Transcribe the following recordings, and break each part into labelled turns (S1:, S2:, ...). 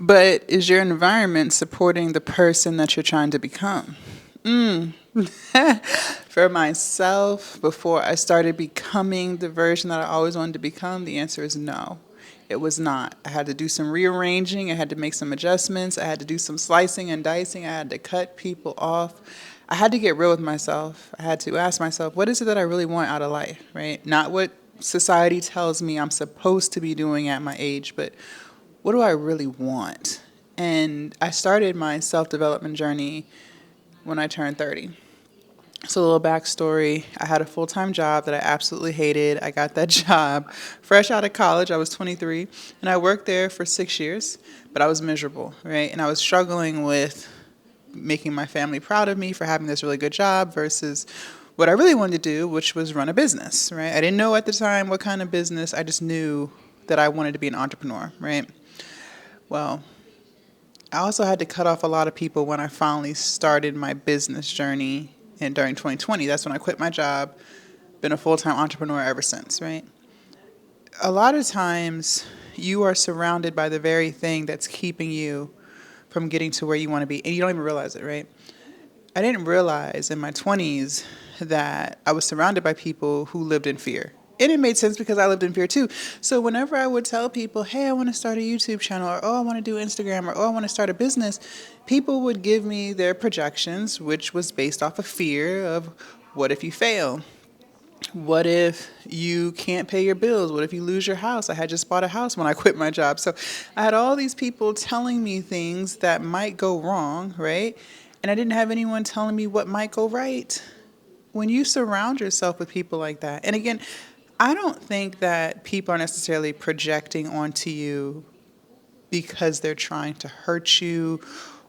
S1: But is your environment supporting the person that you're trying to become? Mm. For myself, before I started becoming the version that I always wanted to become, the answer is no. It was not. I had to do some rearranging. I had to make some adjustments. I had to do some slicing and dicing. I had to cut people off. I had to get real with myself. I had to ask myself, what is it that I really want out of life, right? Not what society tells me I'm supposed to be doing at my age, but what do I really want? And I started my self development journey when I turned 30. So, a little backstory, I had a full time job that I absolutely hated. I got that job fresh out of college. I was 23, and I worked there for 6 years, but I was miserable, right? And I was struggling with making my family proud of me for having this really good job versus what I really wanted to do, which was run a business, right? I didn't know at the time what kind of business, I just knew that I wanted to be an entrepreneur, right? Well, I also had to cut off a lot of people when I finally started my business journey and during 2020. That's when I quit my job, been a full-time entrepreneur ever since, right? A lot of times you are surrounded by the very thing that's keeping you from getting to where you want to be, and you don't even realize it, right? I didn't realize in my 20s that I was surrounded by people who lived in fear. And it made sense because I lived in fear too. So whenever I would tell people, hey, I want to start a YouTube channel, or oh, I want to do Instagram, or oh, I want to start a business, people would give me their projections, which was based off of fear of what if you fail? What if you can't pay your bills? What if you lose your house? I had just bought a house when I quit my job. So I had all these people telling me things that might go wrong, right? And I didn't have anyone telling me what might go right. When you surround yourself with people like that, and again, I don't think that people are necessarily projecting onto you because they're trying to hurt you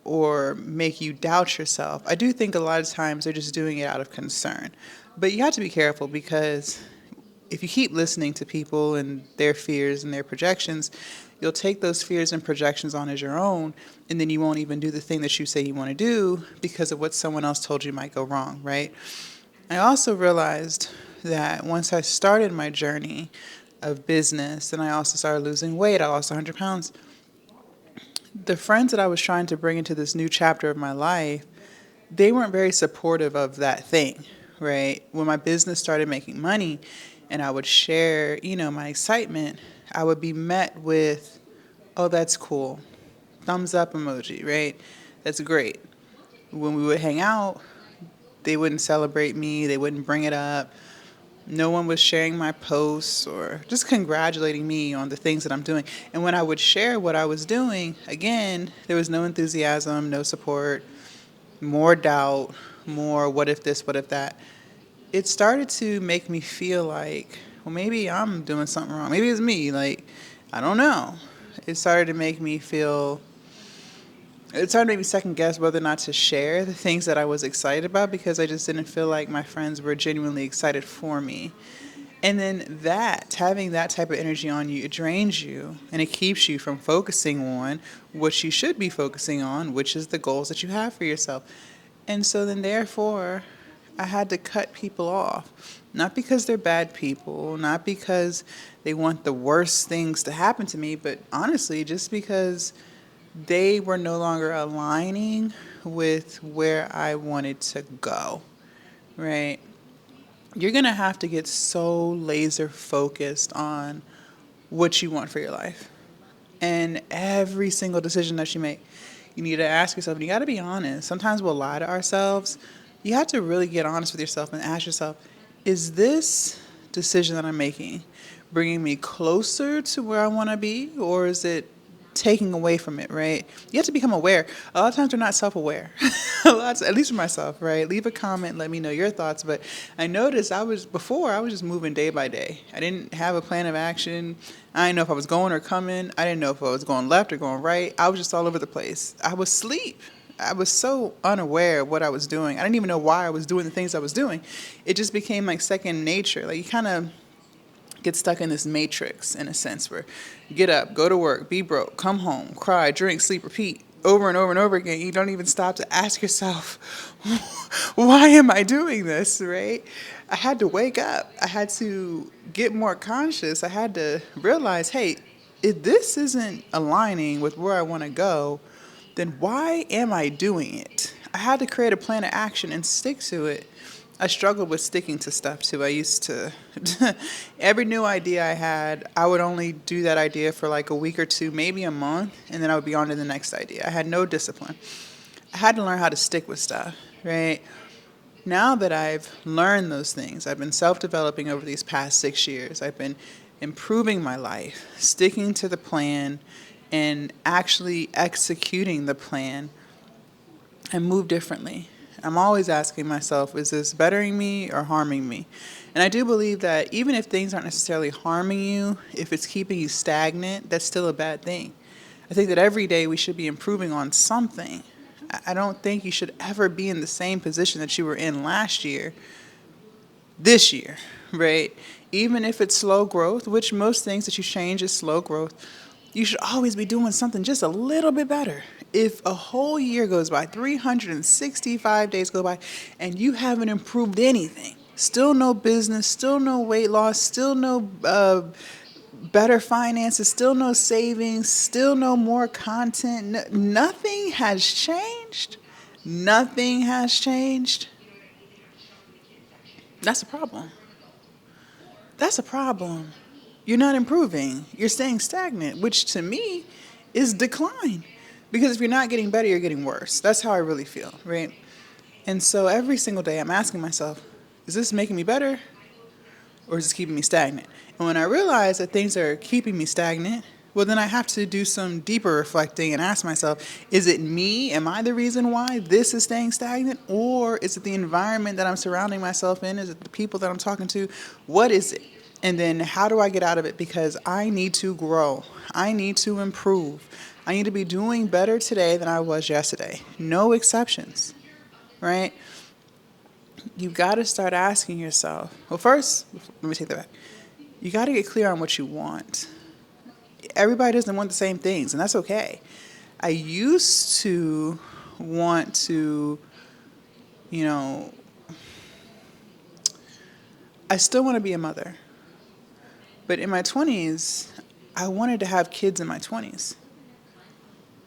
S1: or make you doubt yourself. I do think a lot of times they're just doing it out of concern. But you have to be careful because if you keep listening to people and their fears and their projections, you'll take those fears and projections on as your own, and then you won't even do the thing that you say you want to do because of what someone else told you might go wrong, right? I also realized that once I started my journey of business and I also started losing weight, I lost 100 pounds. The friends that I was trying to bring into this new chapter of my life, they weren't very supportive of that thing, right? When my business started making money and I would share, my excitement, I would be met with, oh, that's cool. Thumbs up emoji, right? That's great. When we would hang out, they wouldn't celebrate me. They wouldn't bring it up. No one was sharing my posts or just congratulating me on the things that I'm doing. And when I would share what I was doing, again, there was no enthusiasm, no support, more doubt, more what if this, what if that. It started to make me feel like, well, maybe I'm doing something wrong. Maybe it's me. Like, I don't know. It started to make me feel It started to make me second guess whether or not to share the things that I was excited about because I just didn't feel like my friends were genuinely excited for me. And then having that type of energy on you, it drains you and it keeps you from focusing on what you should be focusing on, which is the goals that you have for yourself. And so then, therefore, I had to cut people off. Not because they're bad people, not because they want the worst things to happen to me, but honestly, just because they were no longer aligning with where I wanted to go, right? You're going to have to get so laser focused on what you want for your life. And every single decision that you make, you need to ask yourself, and you got to be honest. Sometimes we'll lie to ourselves. You have to really get honest with yourself and ask yourself, is this decision that I'm making bringing me closer to where I want to be, or is it taking away from it, right? You have to become aware. A lot of times we're not self-aware. At least for myself, right? Leave a comment, let me know your thoughts. But I noticed I was just moving day by day. I didn't have a plan of action. I didn't know if I was going or coming. I didn't know if I was going left or going right. I was just all over the place. I was asleep. I was so unaware of what I was doing. I didn't even know why I was doing the things I was doing. It just became like second nature. Like you kind of get stuck in this matrix in a sense where you get up, go to work, be broke, come home, cry, drink, sleep, repeat over and over and over again. You don't even stop to ask yourself, why am I doing this, right? I had to wake up. I had to get more conscious. I had to realize, hey, if this isn't aligning with where I want to go, then why am I doing it? I had to create a plan of action and stick to it. I struggled with sticking to stuff too. I used to, every new idea I had, I would only do that idea for like a week or two, maybe a month, and then I would be on to the next idea. I had no discipline. I had to learn how to stick with stuff, right? Now that I've learned those things, I've been self developing over these past 6 years. I've been improving my life, sticking to the plan, and actually executing the plan. I move differently. I'm always asking myself, is this bettering me or harming me? And I do believe that even if things aren't necessarily harming you, if it's keeping you stagnant, that's still a bad thing. I think that every day we should be improving on something. I don't think you should ever be in the same position that you were in last year, this year, right? Even if it's slow growth, which most things that you change is slow growth, you should always be doing something just a little bit better. If a whole year goes by, 365 days go by, and you haven't improved anything, still no business, still no weight loss, still no better finances, still no savings, still no more content, nothing has changed. Nothing has changed. That's a problem. That's a problem. You're not improving. You're staying stagnant, which to me is decline. Because if you're not getting better, you're getting worse. That's how I really feel, right? And so every single day I'm asking myself, is this making me better or is this keeping me stagnant? And when I realize that things are keeping me stagnant, well, then I have to do some deeper reflecting and ask myself, is it me? Am I the reason why this is staying stagnant? Or is it the environment that I'm surrounding myself in? Is it the people that I'm talking to? What is it? And then how do I get out of it? Because I need to grow. I need to improve. I need to be doing better today than I was yesterday. No exceptions, right? You got to start asking yourself. Well, first, let me take that back. You got to get clear on what you want. Everybody doesn't want the same things, and that's okay. I used to want to, I still want to be a mother. But in my 20s, I wanted to have kids in my 20s.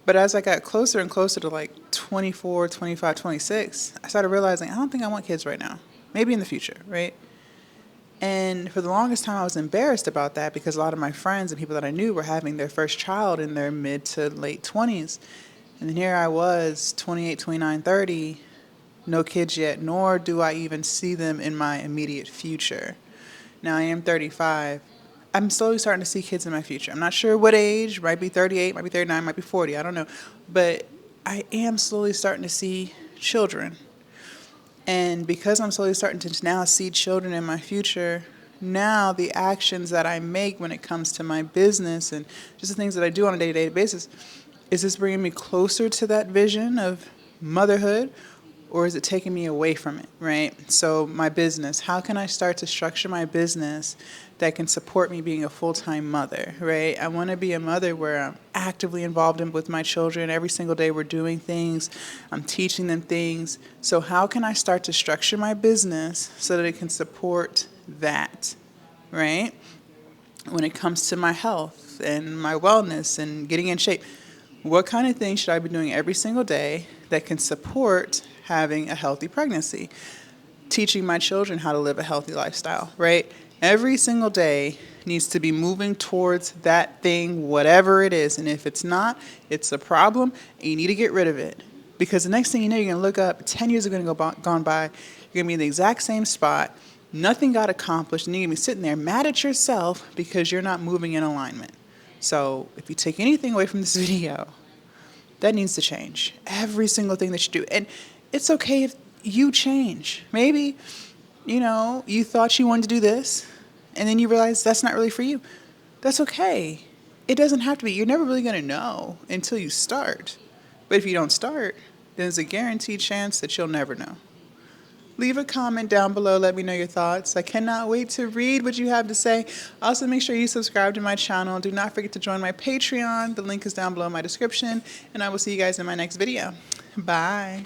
S1: But as I got closer and closer to like 24, 25, 26, I started realizing I don't think I want kids right now. Maybe in the future, right? And for the longest time, I was embarrassed about that because a lot of my friends and people that I knew were having their first child in their mid to late 20s. And then here I was, 28, 29, 30, no kids yet, nor do I even see them in my immediate future. Now I am 35. I'm slowly starting to see kids in my future. I'm not sure what age, might be 38, might be 39, might be 40, I don't know. But I am slowly starting to see children. And because I'm slowly starting to now see children in my future, now the actions that I make when it comes to my business and just the things that I do on a day-to-day basis, is this bringing me closer to that vision of motherhood? Or is it taking me away from it, right? So my business, how can I start to structure my business that can support me being a full-time mother, right? I want to be a mother where I'm actively involved with my children. Every single day we're doing things. I'm teaching them things. So how can I start to structure my business so that it can support that, right? When it comes to my health and my wellness and getting in shape, what kind of things should I be doing every single day that can support having a healthy pregnancy? Teaching my children how to live a healthy lifestyle, right? Every single day needs to be moving towards that thing, whatever it is. And if it's not, it's a problem, and you need to get rid of it. Because the next thing you know, you're going to look up, 10 years are going to gone by, you're going to be in the exact same spot, nothing got accomplished, and you're going to be sitting there mad at yourself because you're not moving in alignment. So if you take anything away from this video, that needs to change. Every single thing that you do. And it's okay if you change. Maybe, you thought you wanted to do this, and then you realize that's not really for you. That's okay. It doesn't have to be. You're never really going to know until you start. But if you don't start, then there's a guaranteed chance that you'll never know. Leave a comment down below. Let me know your thoughts. I cannot wait to read what you have to say. Also, make sure you subscribe to my channel. Do not forget to join my Patreon. The link is down below in my description. And I will see you guys in my next video. Bye.